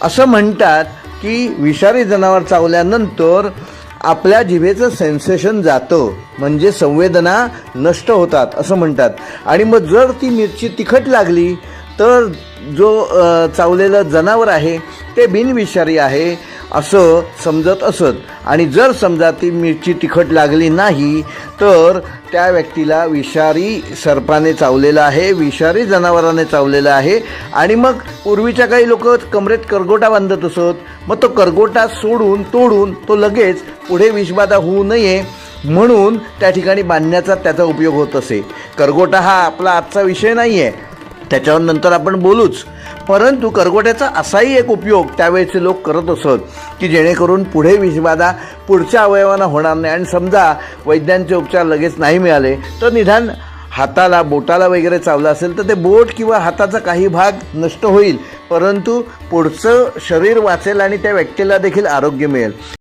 असं म्हणतात की विषारी जनावर चावल्यानंतर आपल्या जिभेचं सेन्सेशन जातं, म्हणजे संवेदना नष्ट होतात असं म्हणतात. आणि मग जर ती मिरची तिखट लागली तर जो चावलेलं जनावर आहे ते बिनविषारी आहे असं समजत असत. आणि जर समजा ती मिरची तिखट लागली नाही तर त्या व्यक्तीला विषारी सर्पाने चावलेलं आहे, विषारी जनावराने चावलेलं आहे. आणि मग पूर्वीच्या काही लोक कमरेत करगोटा बांधत असत, मग तो करगोटा सोडून तोडून तो लगेच पुढे विषबाधा होऊ नये म्हणून त्या ठिकाणी बांधण्याचा त्याचा उपयोग होत असे. करगोटा हा आपला आजचा विषय नाही आहे, त्याच्यावर नंतर आपण बोलूच. परंतु करगोट्याचा असाही एक उपयोग त्यावेळेचे लोक करत असत की जेणेकरून पुढे विषबाधा पुढच्या अवयवांना होणार नाही. आणि समजा वैद्यांचे उपचार लगेच नाही मिळाले तर निदान हाताला बोटाला वगैरे चावलं असेल तर ते बोट किंवा हाताचा काही भाग नष्ट होईल, परंतु पुढचं शरीर वाचेल आणि त्या व्यक्तीला देखील आरोग्य मिळेल.